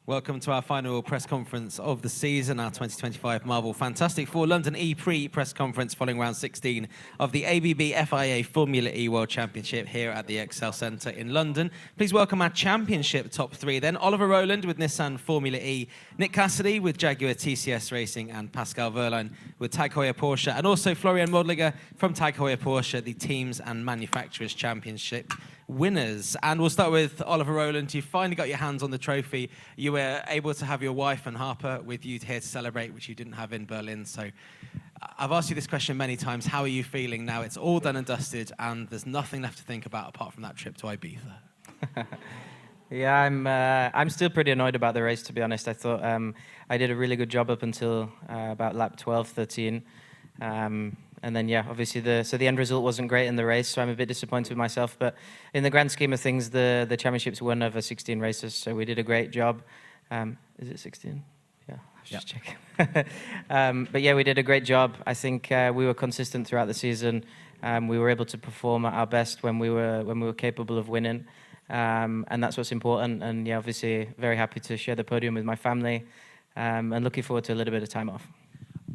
Welcome to our final press conference of the season, our 2025 Marvel Fantastic Four London E press conference following round 16 of the ABB FIA Formula E World Championship here at the Excel Centre in London. Please welcome our championship top three then. Oliver Rowland with Nissan Formula E, Nick Cassidy with Jaguar TCS Racing, and Pascal Wehrlein with Tag Heuer Porsche, and also Florian Modliger from Tag Heuer Porsche, the Teams and Manufacturers Championship winners. And we'll start with Oliver Rowland. You finally got your hands on the trophy. You were able to have your wife and Harper with you here to celebrate, which you didn't have in Berlin. So I've asked you this question many times. How are you feeling now? It's all done and dusted, and there's nothing left to think about apart from that trip to Ibiza. Yeah, I'm still pretty annoyed about the race, to be honest. I thought I did a really good job up until about lap 12, 13. And then, yeah, obviously the end result wasn't great in the race, so I'm a bit disappointed with myself. But in the grand scheme of things, the championships won over 16 races, so we did a great job. Is it 16? Yeah, I was just checking. But yeah, we did a great job. I think we were consistent throughout the season. We were able to perform at our best when we were capable of winning, and that's what's important. And yeah, obviously very happy to share the podium with my family, and looking forward to a little bit of time off.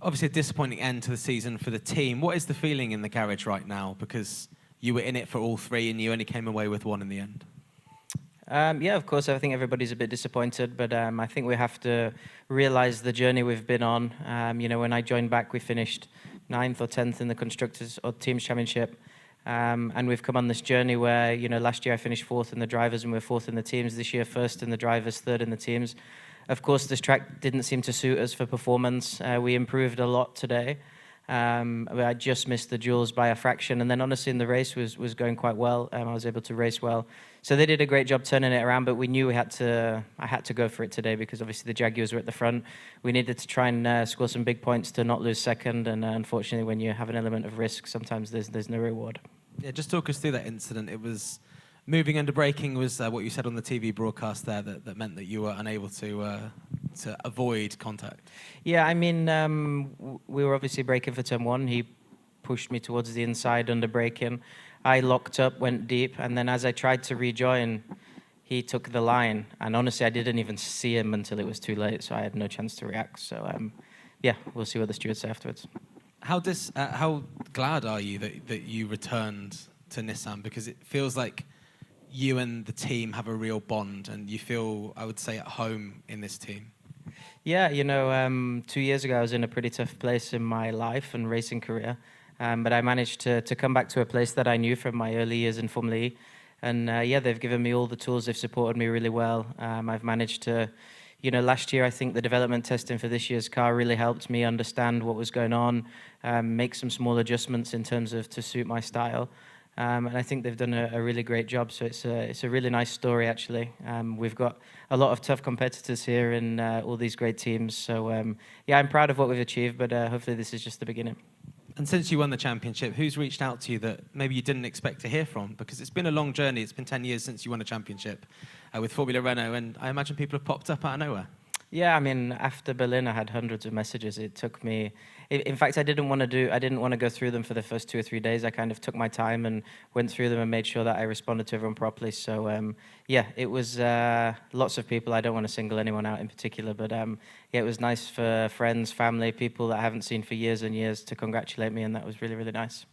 Obviously a disappointing end to the season for the team. What is the feeling in the garage right now? Because you were in it for all three and you only came away with one in the end. Yeah, of course, I think everybody's a bit disappointed, but I think we have to realise the journey we've been on. You know, when I joined back, we finished 9th or 10th in the Constructors or Teams Championship, and we've come on this journey where, you know, last year I finished 4th in the drivers and we're 4th in the teams. This year, 1st in the drivers, 3rd in the teams. Of course, this track didn't seem to suit us for performance. We improved a lot today. I just missed the duels by a fraction. And then honestly, in the race was going quite well. I was able to race well. So they did a great job turning it around, but we knew I had to go for it today because obviously the Jaguars were at the front. We needed to try and score some big points to not lose second. And unfortunately, when you have an element of risk, sometimes there's no reward. Yeah, just talk us through that incident. It was moving under braking was what you said on the TV broadcast there that meant that you were unable to avoid contact. Yeah, I mean, we were obviously braking for turn 1. He pushed me towards the inside under braking. I locked up, went deep, and then as I tried to rejoin, he took the line. And honestly, I didn't even see him until it was too late, so I had no chance to react. So, yeah, we'll see what the stewards say afterwards. How glad are you that you returned to Nissan? Because it feels like you and the team have a real bond, and you feel, I would say, at home in this team. Yeah, you know, 2 years ago I was in a pretty tough place in my life and racing career, but I managed to come back to a place that I knew from my early years in Formula E, and yeah, they've given me all the tools, they've supported me really well. I've managed to, you know, last year I think the development testing for this year's car really helped me understand what was going on, make some small adjustments in terms of to suit my style. And I think they've done a really great job. So it's a really nice story, actually. We've got a lot of tough competitors here and all these great teams. So, yeah, I'm proud of what we've achieved, but hopefully this is just the beginning. And since you won the championship, who's reached out to you that maybe you didn't expect to hear from? Because it's been a long journey. It's been 10 years since you won a championship with Formula Renault, and I imagine people have popped up out of nowhere. Yeah, I mean, after Berlin, I had hundreds of messages. It took me... In fact, I didn't want to go through them for the first 2 or 3 days. I kind of took my time and went through them and made sure that I responded to everyone properly. So, yeah, it was lots of people. I don't want to single anyone out in particular, but yeah, it was nice for friends, family, people that I haven't seen for years and years to congratulate me, and that was really, really nice.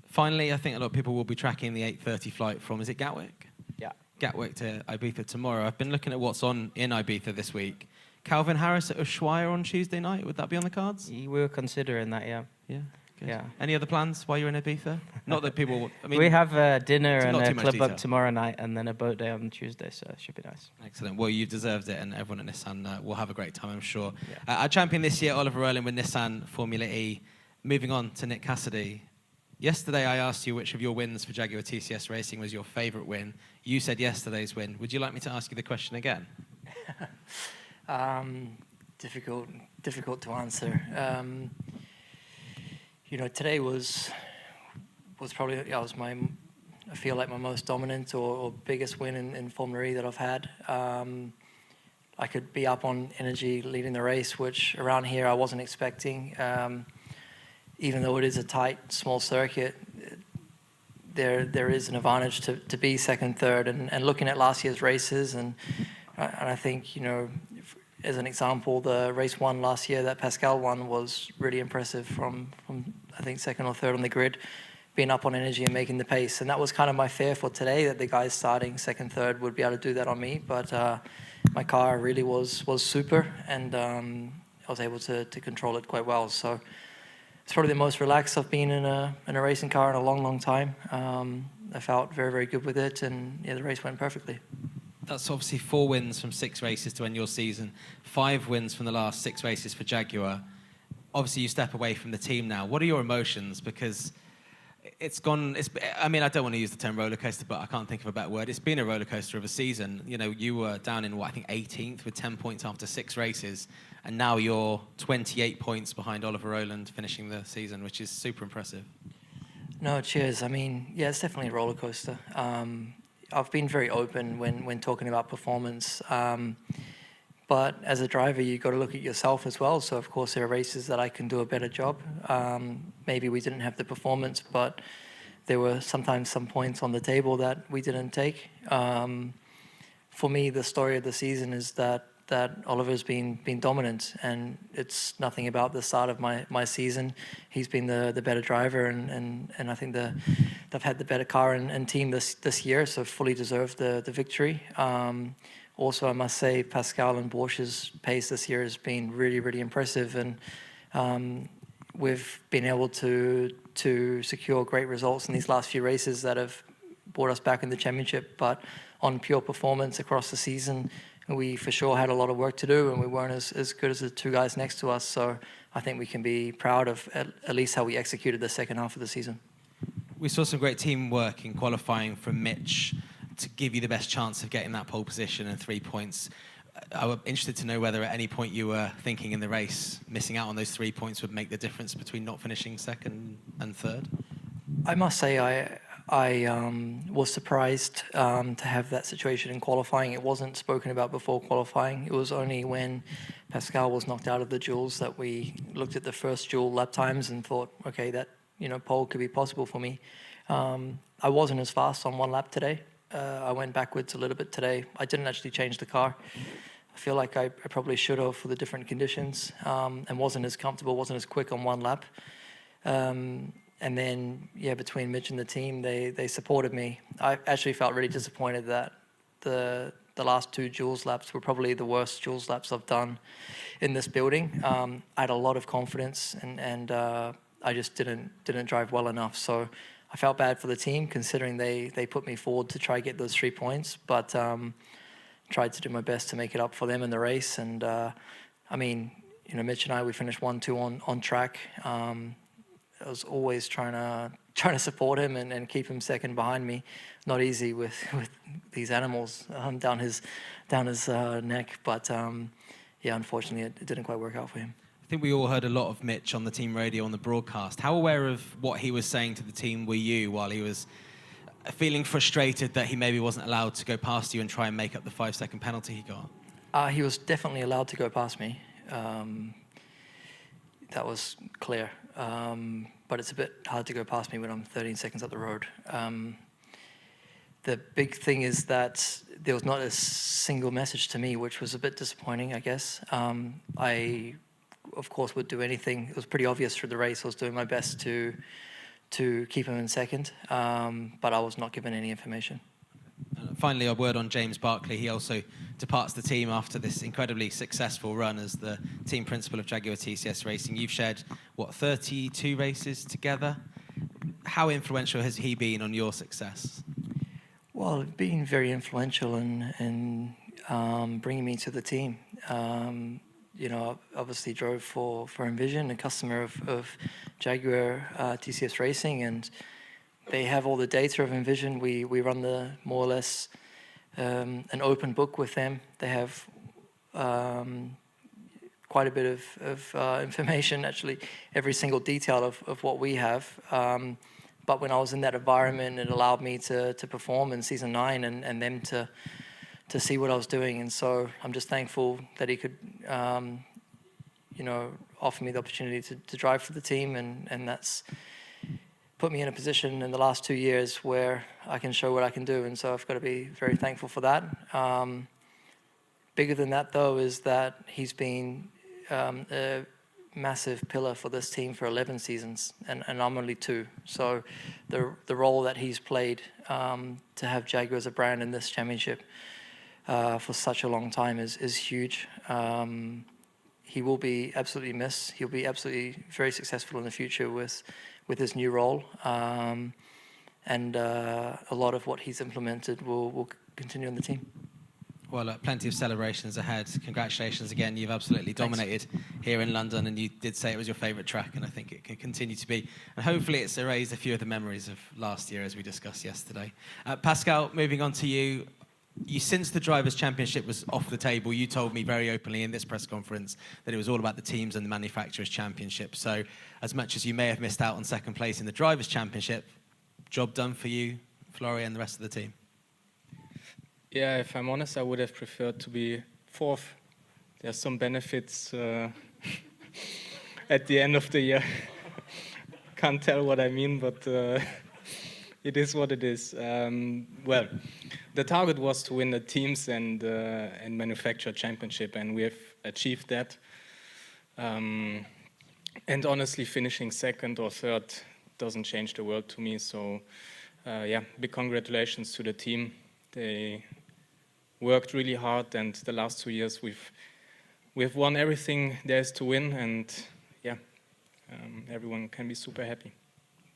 Finally, I think a lot of people will be tracking the 8:30 flight from, is it Gatwick? Yeah. Gatwick to Ibiza tomorrow. I've been looking at what's on in Ibiza this week. Calvin Harris at Ushuaia on Tuesday night. Would that be on the cards? We were considering that, yeah. Yeah. Good. Yeah. Any other plans while you're in Ibiza? Not that people... I mean, we have a dinner and a club detail. up tomorrow night and then a boat day on Tuesday, so it should be nice. Excellent. Well, you've deserved it, and everyone at Nissan will have a great time, I'm sure. Yeah. Our champion this year, Oliver Rowland with Nissan Formula E. Moving on to Nick Cassidy. Yesterday, I asked you which of your wins for Jaguar TCS Racing was your favourite win. You said yesterday's win. Would you like me to ask you the question again? Difficult to answer. You know, today was probably I feel like my most dominant or biggest win in Formula E that I've had. I could be up on energy leading the race, which around here I wasn't expecting. Even though it is a tight, small circuit, there is an advantage to be second, third, and looking at last year's races and And I think, as an example, the race one last year that Pascal won was really impressive from I think second or third on the grid, being up on energy and making the pace. And that was kind of my fear for today, that the guys starting second, third would be able to do that on me. But my car really was super, and I was able to control it quite well. So it's probably the most relaxed I've been in a racing car in a long time. I felt very, very good with it, and yeah, the race went perfectly. That's obviously 4 wins from 6 races to end your season, 5 wins from the last 6 races for Jaguar. Obviously, you step away from the team now. What are your emotions? Because I mean, I don't want to use the term roller coaster, but I can't think of a better word. It's been a roller coaster of a season. You were down in, I think 18th with 10 points after 6 races, and now you're 28 points behind Oliver Rowland finishing the season, which is super impressive. No, cheers. I mean, yeah, it's definitely a roller coaster. I've been very open when talking about performance. But as a driver, you've got to look at yourself as well. So, of course, there are races that I can do a better job. Maybe we didn't have the performance, but there were sometimes some points on the table that we didn't take. For me, the story of the season is that Oliver's been dominant, and it's nothing about the start of my season. He's been the better driver, and I think they've had the better car and team this year, so fully deserved the victory. Also, I must say, Pascal and Borsch's pace this year has been really, really impressive, and we've been able to secure great results in these last few races that have brought us back in the championship. But on pure performance across the season, we for sure had a lot of work to do, and we weren't as good as the 2 guys next to us. So I think we can be proud of at least how we executed the second half of the season. We saw some great teamwork in qualifying from Mitch to give you the best chance of getting that pole position and 3 points. I was interested to know whether at any point you were thinking in the race missing out on those 3 points would make the difference between not finishing second and third. I must say I was surprised to have that situation in qualifying. It wasn't spoken about before qualifying. It was only when Pascal was knocked out of the duels that we looked at the first duel lap times and thought, okay, that pole could be possible for me. I wasn't as fast on one lap today. I went backwards a little bit today. I didn't actually change the car. I feel like I probably should have for the different conditions, and wasn't as comfortable, wasn't as quick on one lap. And then, yeah, between Mitch and the team, they supported me. I actually felt really disappointed that the last 2 duels laps were probably the worst duels laps I've done in this building. I had a lot of confidence, and I just didn't drive well enough. So I felt bad for the team, considering they put me forward to try get those 3 points, but tried to do my best to make it up for them in the race. And I mean, Mitch and I, we finished 1-2 on track. I was always trying to support him and keep him second behind me. Not easy with these animals down his neck, but yeah, unfortunately, it didn't quite work out for him. I think we all heard a lot of Mitch on the team radio on the broadcast. How aware of what he was saying to the team were you while he was feeling frustrated that he maybe wasn't allowed to go past you and try and make up the 5-second penalty he got? He was definitely allowed to go past me. That was clear. But it's a bit hard to go past me when I'm 13 seconds up the road. The big thing is that there was not a single message to me, which was a bit disappointing, I guess. I, of course, would do anything. It was pretty obvious through the race. I was doing my best to keep him in second, but I was not given any information. Finally, a word on James Barclay. He also departs the team after this incredibly successful run as the team principal of Jaguar TCS Racing. You've shared, 32 races together? How influential has he been on your success? Well, being very influential in bringing me to the team. I obviously drove for Envision, a customer of Jaguar TCS Racing, and they have all the data of Envision. We run the more or less an open book with them. They have quite a bit of information, actually, every single detail of what we have. But when I was in that environment, it allowed me to perform in season 9 and them to see what I was doing. And so I'm just thankful that he could, offer me the opportunity to drive for the team, and that's put me in a position in the last 2 years where I can show what I can do, and so I've got to be very thankful for that. Bigger than that, though, is that he's been a massive pillar for this team for 11 seasons, and I'm only 2. So the role that he's played to have Jaguar as a brand in this championship for such a long time is huge. He will be absolutely missed. He'll be absolutely very successful in the future with his new role. And a lot of what he's implemented will continue on the team. Well, plenty of celebrations ahead. Congratulations again. You've absolutely dominated here in London, and you did say it was your favourite track, and I think it can continue to be. And hopefully it's erased a few of the memories of last year, as we discussed yesterday. Pascal, moving on to you. Since the Drivers' Championship was off the table, you told me very openly in this press conference that it was all about the teams and the Manufacturers' Championship. So as much as you may have missed out on second place in the Drivers' Championship, job done for you, Florian, and the rest of the team? Yeah, if I'm honest, I would have preferred to be 4th. There's some benefits at the end of the year. Can't tell what I mean, but it is what it is. Well, the target was to win the teams and manufacturer championship, and we have achieved that. And honestly, finishing 2nd or 3rd doesn't change the world to me. So, yeah, big congratulations to the team. They worked really hard, and the last 2 years we've won everything there is to win, and yeah, everyone can be super happy.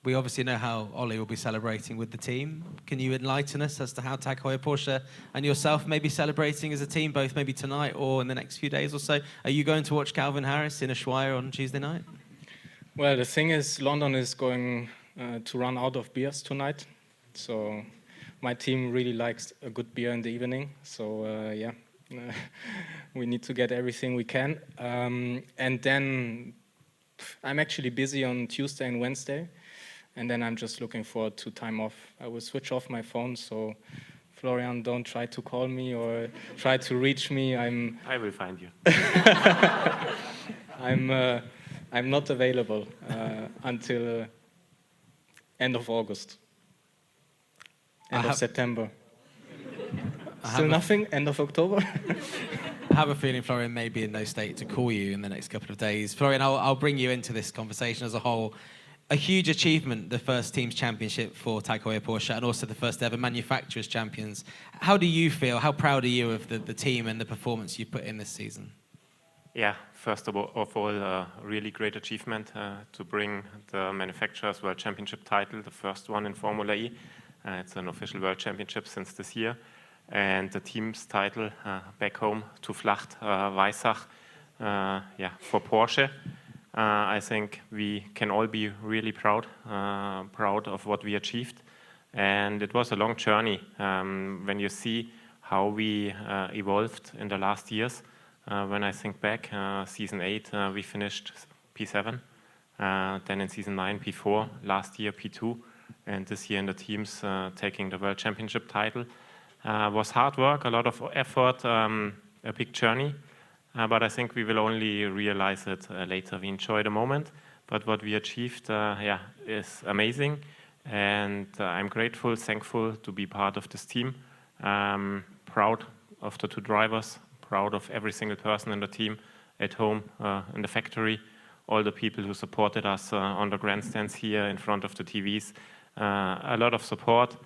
We obviously know how Ollie will be celebrating with the team. Can you enlighten us as to how Tag Heuer Porsche and yourself may be celebrating as a team, both maybe tonight or in the next few days or so? Are you going to watch Calvin Harris in Ushuaia on Tuesday night? Well, the thing is, London is going to run out of beers tonight, so my team really likes a good beer in the evening. So yeah, we need to get everything we can. And then I'm actually busy on Tuesday and Wednesday. And then I'm just looking forward to time off. I will switch off my phone, so Florian, don't try to call me or try to reach me. I will find you. I'm not available until end of August, end of September. Still nothing, end of October? I have a feeling Florian may be in no state to call you in the next couple of days. Florian, I'll bring you into this conversation as a whole. A huge achievement, the first team's championship for Tag Heuer Porsche, and also the first ever manufacturers champions. How do you feel? How proud are you of the team and the performance you put in this season? Yeah, first of all, a really great achievement to bring the Manufacturers World Championship title, the first one in Formula E. It's an official World Championship since this year. And the team's title back home to Vlacht, Weissach, for Porsche. I think we can all be really proud of what we achieved. And it was a long journey when you see how we evolved in the last years. When I think back, season 8, we finished P7. Then in season 9, P4. Last year, P2. And this year in the teams taking the World Championship title. Was hard work, a lot of effort, a big journey. But I think we will only realize it later. We enjoy the moment, but what we achieved, is amazing. And I'm grateful, thankful to be part of this team. Proud of the 2 drivers, proud of every single person in the team, at home, in the factory, all the people who supported us on the grandstands here in front of the TVs. A lot of support,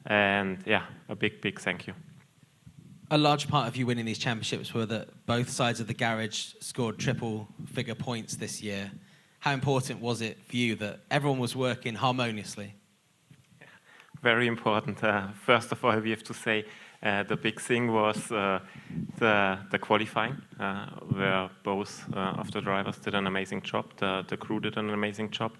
and yeah, a big, big thank you. A large part of you winning these championships were that both sides of the garage scored triple-figure points this year. How important was it for you that everyone was working harmoniously? Very important. First of all, we have to say the big thing was the qualifying, where both of the drivers did an amazing job. The crew did an amazing job.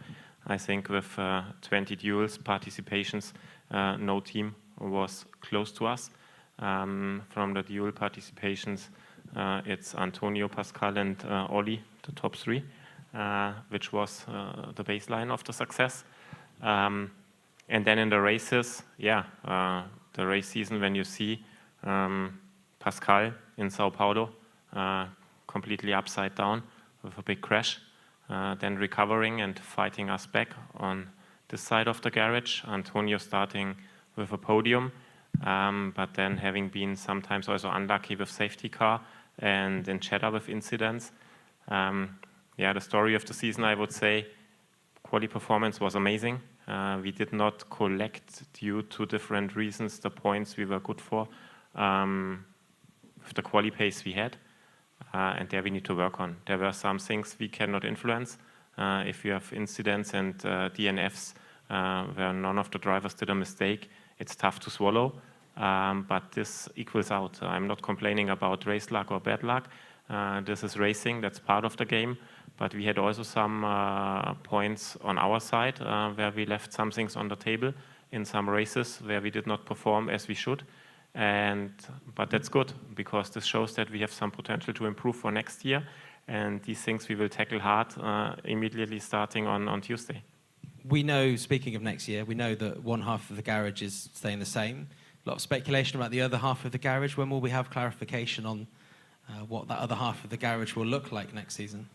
I think with 20 duels, participations, no team was close to us. From the dual participations, it's Antonio, Pascal, and Ollie, the top 3, which was the baseline of the success. And then in the races, the race season, when you see Pascal in Sao Paulo, completely upside down with a big crash, then recovering and fighting us back on this side of the garage, Antonio starting with a podium. But then having been sometimes also unlucky with safety car and in Cheddar with incidents, yeah, the story of the season, I would say, quali performance was amazing. We did not collect, due to different reasons, the points we were good for with the quali pace we had. And there we need to work on. There were some things we cannot influence. If you have incidents and DNFs where none of the drivers did a mistake, it's tough to swallow. But this equals out. I'm not complaining about race luck or bad luck. This is racing, that's part of the game. But we had also some points on our side where we left some things on the table in some races where we did not perform as we should. But that's good, because this shows that we have some potential to improve for next year. And these things we will tackle hard immediately starting on Tuesday. We know, speaking of next year, we know that one half of the garage is staying the same. A lot of speculation about the other half of the garage. When will we have clarification on what that other half of the garage will look like next season?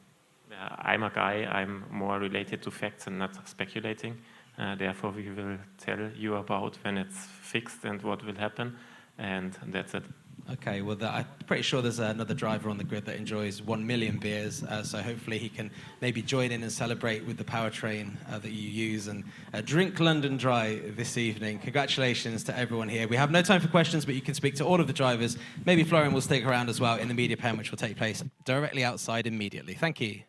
I'm a guy, I'm more related to facts and not speculating. Therefore, we will tell you about when it's fixed and what will happen. And that's it. Okay, well, I'm pretty sure there's another driver on the grid that enjoys 1 million beers, so hopefully he can maybe join in and celebrate with the powertrain that you use and drink London dry this evening. Congratulations to everyone here. We have no time for questions, but you can speak to all of the drivers. Maybe Florian will stick around as well in the media pen, which will take place directly outside immediately. Thank you.